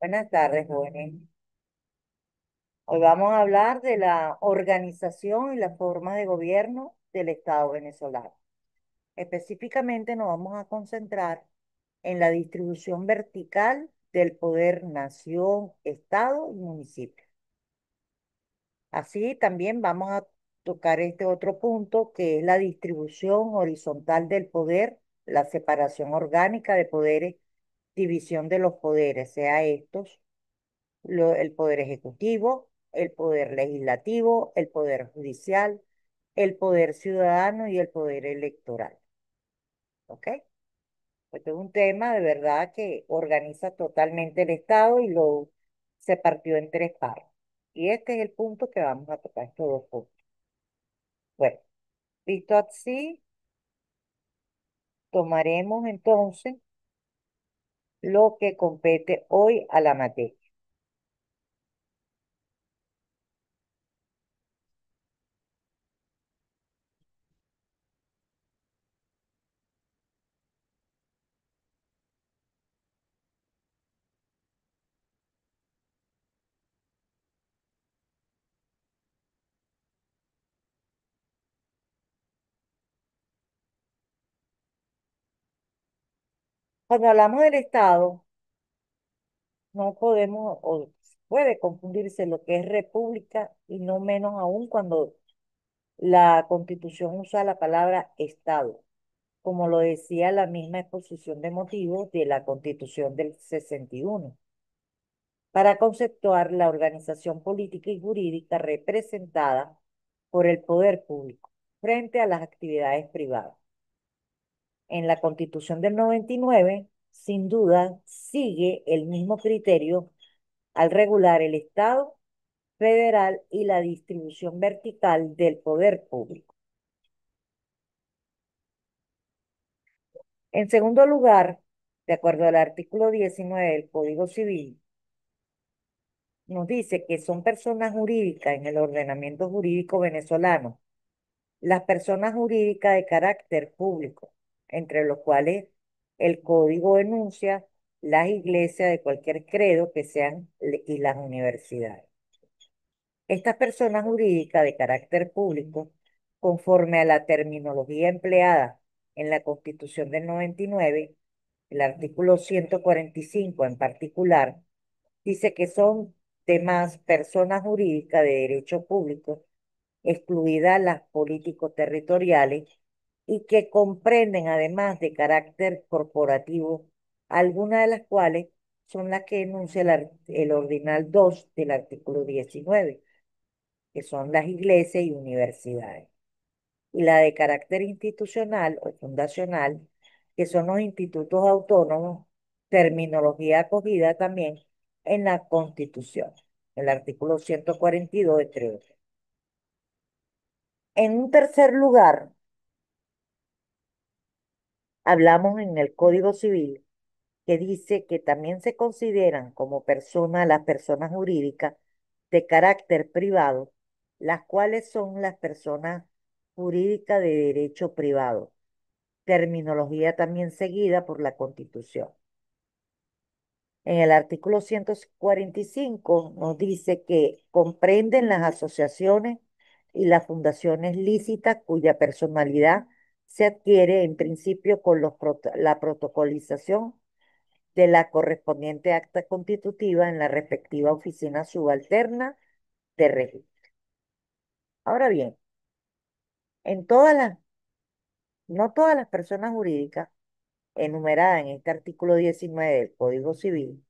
Buenas tardes, jóvenes. Hoy vamos a hablar de la organización y la forma de gobierno del Estado venezolano. Específicamente nos vamos a concentrar en la distribución vertical del poder nación, Estado y municipio. Así también vamos a tocar este otro punto que es la distribución horizontal del poder, la separación orgánica de poderes, división de los poderes, sea estos el poder ejecutivo, el poder legislativo, el poder judicial, el poder ciudadano y el poder electoral. ¿Ok? Este es un tema de verdad que organiza totalmente el Estado y lo se partió en tres partes. Y este es el punto que vamos a tocar, estos dos puntos. Bueno, visto así, tomaremos entonces lo que compete hoy a la materia. Cuando hablamos del Estado, no podemos o puede confundirse lo que es república y no menos aún cuando la Constitución usa la palabra Estado, como lo decía la misma exposición de motivos de la Constitución del 61, para conceptuar la organización política y jurídica representada por el poder público frente a las actividades privadas. En la Constitución del 99, sin duda, sigue el mismo criterio al regular el Estado federal y la distribución vertical del poder público. En segundo lugar, de acuerdo al artículo 19 del Código Civil, nos dice que son personas jurídicas en el ordenamiento jurídico venezolano, las personas jurídicas de carácter público, entre los cuales el Código enuncia las iglesias de cualquier credo que sean y las universidades. Estas personas jurídicas de carácter público, conforme a la terminología empleada en la Constitución del 99, el artículo 145 en particular, dice que son demás personas jurídicas de derecho público, excluidas las políticos territoriales, y que comprenden además de carácter corporativo, algunas de las cuales son las que enuncia el ordinal 2 del artículo 19, que son las iglesias y universidades, y la de carácter institucional o fundacional, que son los institutos autónomos, terminología acogida también en la Constitución, el artículo 142, entre otros. En un tercer lugar, hablamos en el Código Civil que dice que también se consideran como personas las personas jurídicas de carácter privado, las cuales son las personas jurídicas de derecho privado, terminología también seguida por la Constitución. En el artículo 145 nos dice que comprenden las asociaciones y las fundaciones lícitas cuya personalidad se adquiere en principio con la protocolización de la correspondiente acta constitutiva en la respectiva oficina subalterna de registro. Ahora bien, en todas las, no todas las personas jurídicas enumeradas en este artículo 19 del Código Civil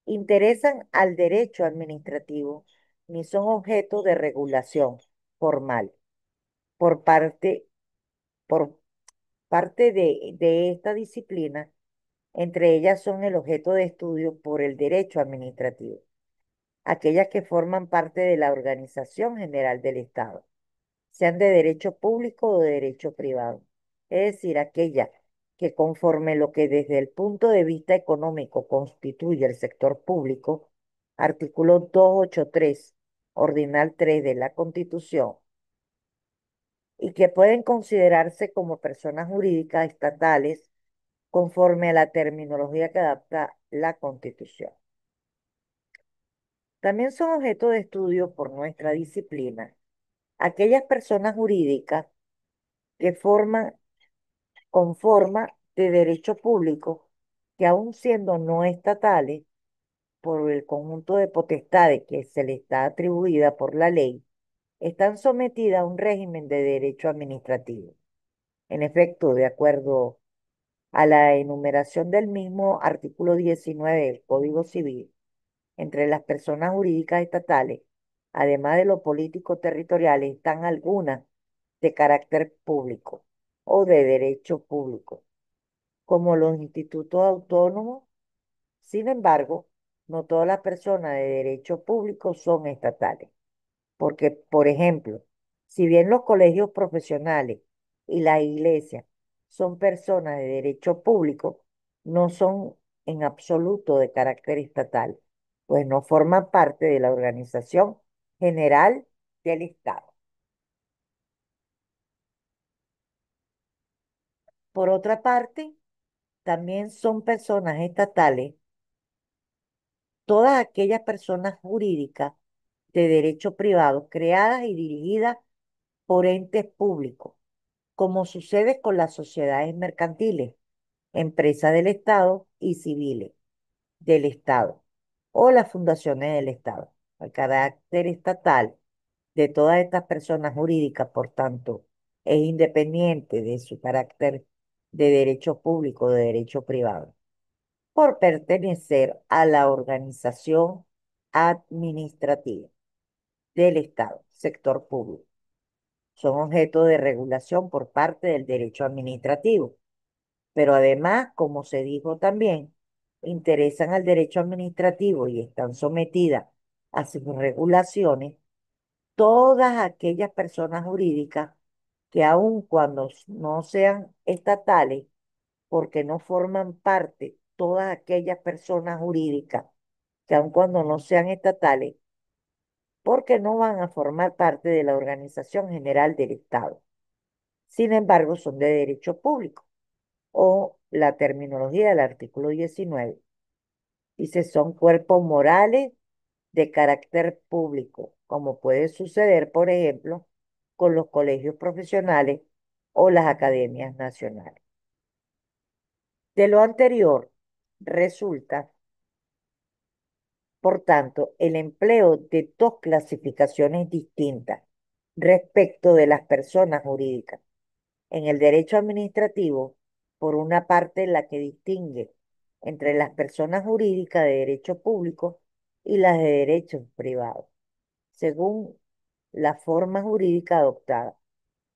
interesan al derecho administrativo ni son objeto de regulación formal por parte, por parte de esta disciplina. Entre ellas son el objeto de estudio por el derecho administrativo, aquellas que forman parte de la organización general del Estado, sean de derecho público o de derecho privado. Es decir, aquellas que conforme lo que desde el punto de vista económico constituye el sector público, artículo 283, ordinal 3 de la Constitución, y que pueden considerarse como personas jurídicas estatales conforme a la terminología que adapta la Constitución. También son objeto de estudio por nuestra disciplina aquellas personas jurídicas que forman con forma de derecho público, que aun siendo no estatales, por el conjunto de potestades que se les está atribuida por la ley, están sometidas a un régimen de derecho administrativo. En efecto, de acuerdo a la enumeración del mismo artículo 19 del Código Civil, entre las personas jurídicas estatales, además de los políticos territoriales, están algunas de carácter público o de derecho público, como los institutos autónomos. Sin embargo, no todas las personas de derecho público son estatales, porque, por ejemplo, si bien los colegios profesionales y las iglesias son personas de derecho público, no son en absoluto de carácter estatal, pues no forman parte de la organización general del Estado. Por otra parte, también son personas estatales todas aquellas personas jurídicas de derecho privado creadas y dirigidas por entes públicos, como sucede con las sociedades mercantiles, empresas del Estado y civiles del Estado o las fundaciones del Estado. El carácter estatal de todas estas personas jurídicas, por tanto, es independiente de su carácter de derecho público o de derecho privado, por pertenecer a la organización administrativa del Estado, sector público. Son objeto de regulación por parte del derecho administrativo, pero además, como se dijo también, interesan al derecho administrativo y están sometidas a sus regulaciones todas aquellas personas jurídicas que aun cuando no sean estatales, porque no forman parte todas aquellas personas jurídicas que aun cuando no sean estatales, porque no van a formar parte de la organización general del Estado. Sin embargo, son de derecho público o la terminología del artículo 19. Dice, son cuerpos morales de carácter público, como puede suceder, por ejemplo, con los colegios profesionales o las academias nacionales. De lo anterior, resulta, por tanto, el empleo de dos clasificaciones distintas respecto de las personas jurídicas. En el derecho administrativo, por una parte, la que distingue entre las personas jurídicas de derecho público y las de derecho privado, según la forma jurídica adoptada,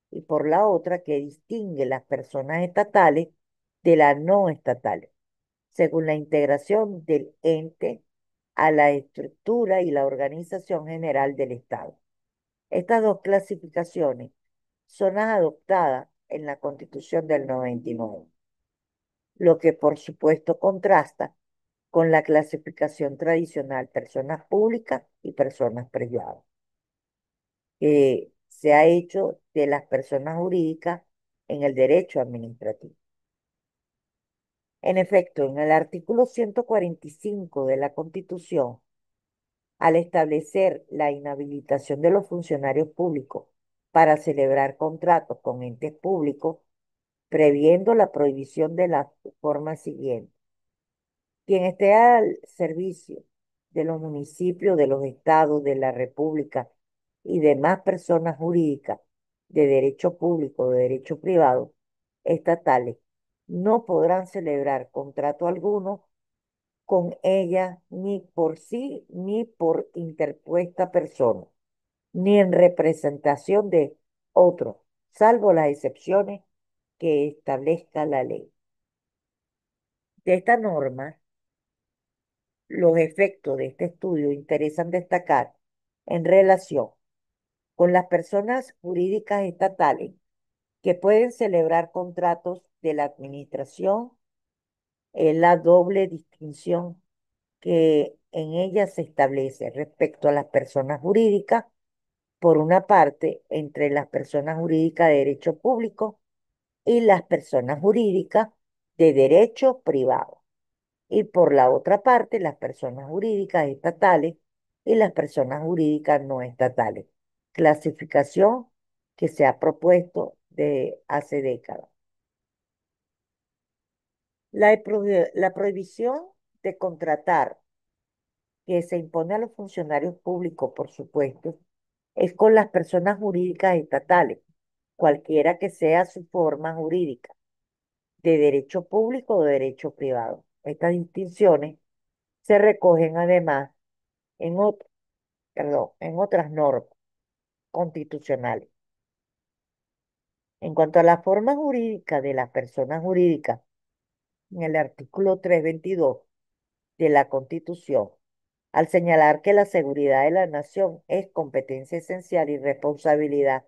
y por la otra que distingue las personas estatales de las no estatales, según la integración del ente a la estructura y la organización general del Estado. Estas dos clasificaciones son las adoptadas en la Constitución del 99, lo que por supuesto contrasta con la clasificación tradicional personas públicas y personas privadas, que se ha hecho de las personas jurídicas en el derecho administrativo. En efecto, en el artículo 145 de la Constitución, al establecer la inhabilitación de los funcionarios públicos para celebrar contratos con entes públicos, previendo la prohibición de la forma siguiente: quien esté al servicio de los municipios, de los estados, de la República y demás personas jurídicas de derecho público o de derecho privado estatales, no podrán celebrar contrato alguno con ella ni por sí ni por interpuesta persona, ni en representación de otro, salvo las excepciones que establezca la ley. De esta norma, los efectos de este estudio interesan destacar en relación con las personas jurídicas estatales que pueden celebrar contratos de la administración, es la doble distinción que en ella se establece respecto a las personas jurídicas, por una parte, entre las personas jurídicas de derecho público y las personas jurídicas de derecho privado, y por la otra parte, las personas jurídicas estatales y las personas jurídicas no estatales, clasificación que se ha propuesto de hace décadas. La prohibición de contratar que se impone a los funcionarios públicos, por supuesto, es con las personas jurídicas estatales, cualquiera que sea su forma jurídica, de derecho público o de derecho privado. Estas distinciones se recogen además en, en otras normas constitucionales. En cuanto a la forma jurídica de las personas jurídicas, en el artículo 322 de la Constitución, al señalar que la seguridad de la nación es competencia esencial y responsabilidad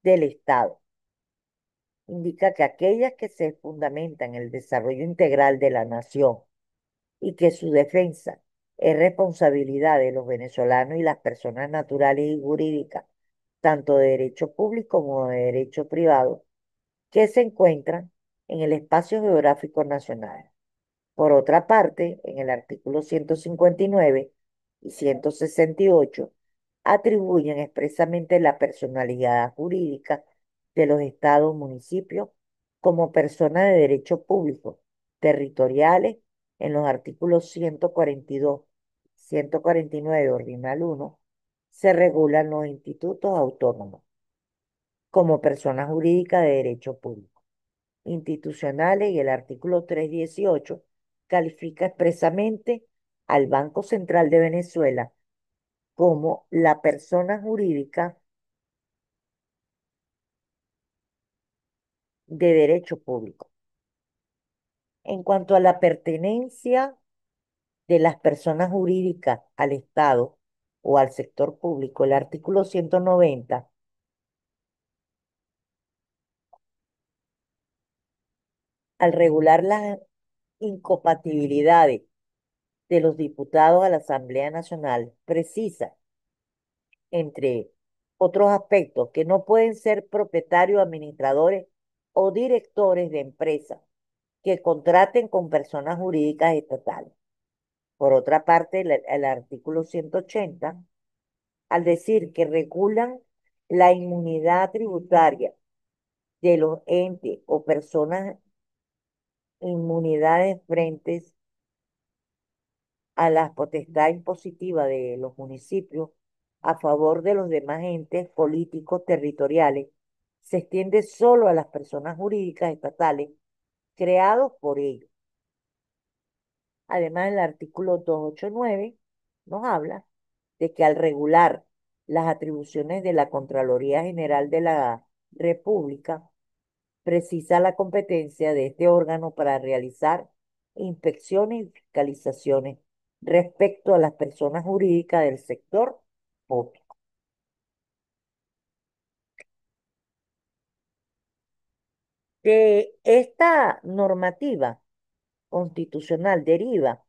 del Estado, indica que aquellas que se fundamentan en el desarrollo integral de la nación y que su defensa es responsabilidad de los venezolanos y las personas naturales y jurídicas, tanto de derecho público como de derecho privado, que se encuentran en el espacio geográfico nacional. Por otra parte, en el artículo 159 y 168 atribuyen expresamente la personalidad jurídica de los estados, municipios, como personas de derecho público, territoriales, en los artículos 142, 149, ordinal 1, se regulan los institutos autónomos como personas jurídicas de derecho público institucionales y el artículo 318 califica expresamente al Banco Central de Venezuela como la persona jurídica de derecho público. En cuanto a la pertenencia de las personas jurídicas al Estado o al sector público, el artículo 190, al regular las incompatibilidades de los diputados a la Asamblea Nacional, precisa entre otros aspectos, que no pueden ser propietarios, administradores o directores de empresas que contraten con personas jurídicas estatales. Por otra parte, el artículo 180, al decir que regulan la inmunidad tributaria de los entes o personas inmunidades frente a la potestad impositiva de los municipios a favor de los demás entes políticos territoriales, se extiende solo a las personas jurídicas estatales creados por ellos. Además, el artículo 289 nos habla de que al regular las atribuciones de la Contraloría General de la República, precisa la competencia de este órgano para realizar inspecciones y fiscalizaciones respecto a las personas jurídicas del sector público. De esta normativa constitucional deriva,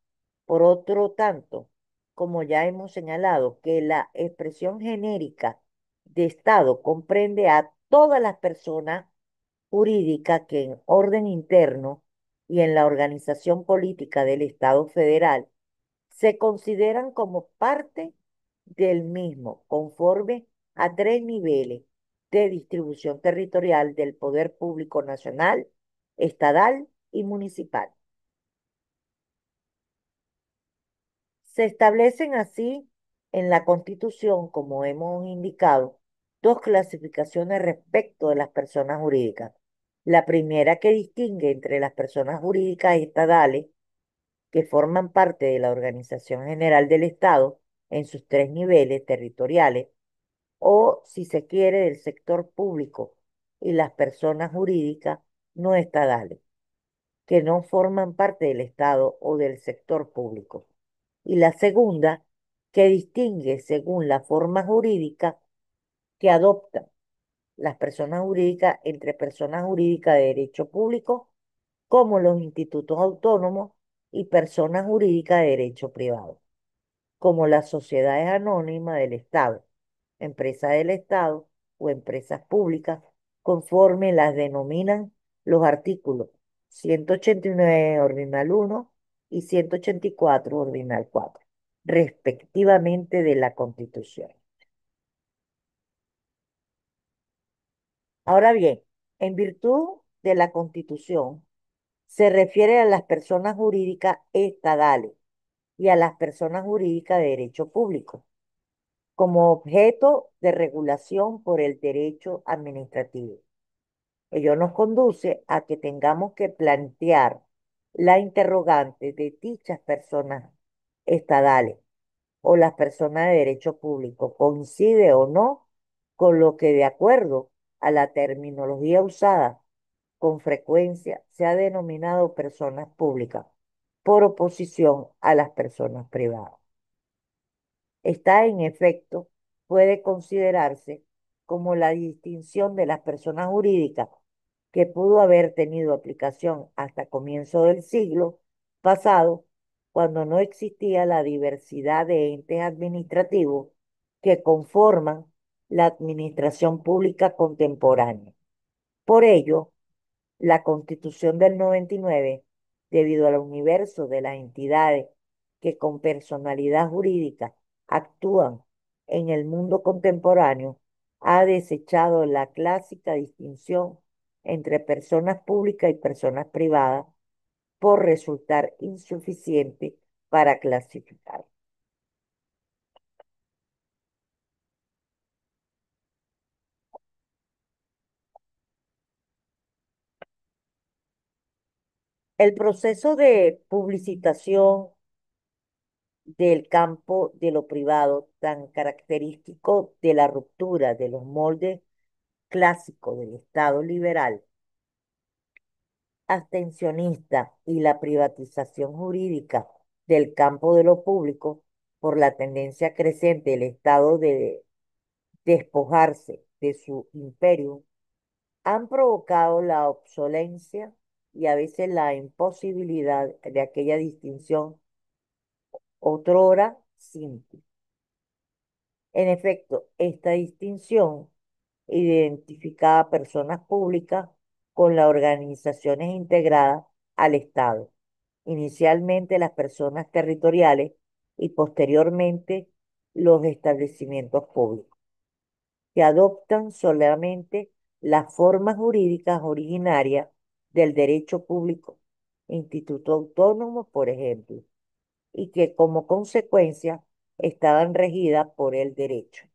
por otro tanto, como ya hemos señalado, que la expresión genérica de Estado comprende a todas las personas jurídicas que en orden interno y en la organización política del Estado federal se consideran como parte del mismo, conforme a tres niveles de distribución territorial del poder público nacional, estatal y municipal. Se establecen así en la Constitución, como hemos indicado, dos clasificaciones respecto de las personas jurídicas. La primera que distingue entre las personas jurídicas estatales que forman parte de la Organización General del Estado en sus tres niveles territoriales, o, si se quiere, del sector público y las personas jurídicas no estatales, que no forman parte del Estado o del sector público. Y la segunda, que distingue según la forma jurídica que adoptan las personas jurídicas entre personas jurídicas de derecho público, como los institutos autónomos, y personas jurídicas de derecho privado, como las sociedades anónimas del Estado, empresas del Estado o empresas públicas, conforme las denominan los artículos 189 ordinal 1 y 184 ordinal 4. respectivamente de la Constitución. Ahora bien, en virtud de la Constitución, se refiere a las personas jurídicas estadales y a las personas jurídicas de derecho público como objeto de regulación por el derecho administrativo. Ello nos conduce a que tengamos que plantear la interrogante de dichas personas estadales o las personas de derecho público, coincide o no con lo que de acuerdo a la terminología usada con frecuencia se ha denominado personas públicas por oposición a las personas privadas. Esta, en efecto, puede considerarse como la distinción de las personas jurídicas que pudo haber tenido aplicación hasta comienzo del siglo pasado, cuando no existía la diversidad de entes administrativos que conforman la administración pública contemporánea. Por ello, la Constitución del 99, debido al universo de las entidades que con personalidad jurídica actúan en el mundo contemporáneo, ha desechado la clásica distinción entre personas públicas y personas privadas por resultar insuficiente para clasificar. El proceso de publicitación del campo de lo privado, tan característico de la ruptura de los moldes clásicos del Estado liberal, abstencionista y la privatización jurídica del campo de lo público por la tendencia creciente del Estado de despojarse de su imperio, han provocado la obsolencia y a veces la imposibilidad de aquella distinción otrora simple. En efecto, esta distinción identificaba a personas públicas con las organizaciones integradas al Estado, inicialmente las personas territoriales y posteriormente los establecimientos públicos, que adoptan solamente las formas jurídicas originarias del derecho público, instituto autónomo, por ejemplo, y que como consecuencia estaban regidas por el derecho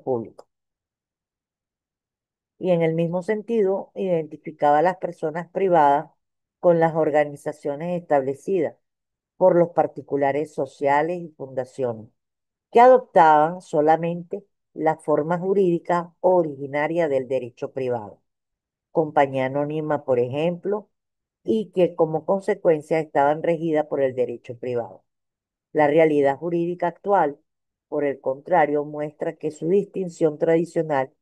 público. Y en el mismo sentido, identificaba a las personas privadas con las organizaciones establecidas por los particulares sociales y fundaciones, que adoptaban solamente las formas jurídicas originarias del derecho privado, compañía anónima, por ejemplo, y que como consecuencia estaban regidas por el derecho privado. La realidad jurídica actual, por el contrario, muestra que su distinción tradicional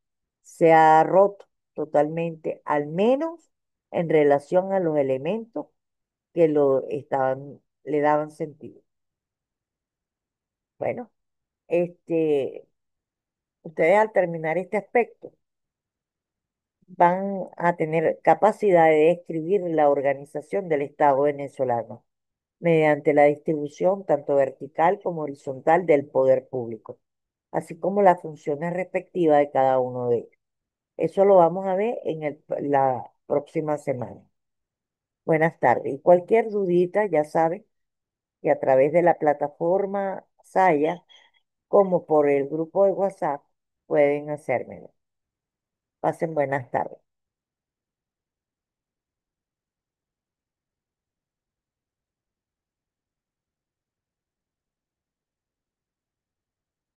se ha roto totalmente, al menos en relación a los elementos que le daban sentido. Bueno, ustedes al terminar este aspecto van a tener capacidad de describir la organización del Estado venezolano mediante la distribución tanto vertical como horizontal del poder público, así como las funciones respectivas de cada uno de ellos. Eso lo vamos a ver en la próxima semana. Buenas tardes. Y cualquier dudita, ya saben que a través de la plataforma Saya, como por el grupo de WhatsApp, pueden hacérmelo. Pasen buenas tardes.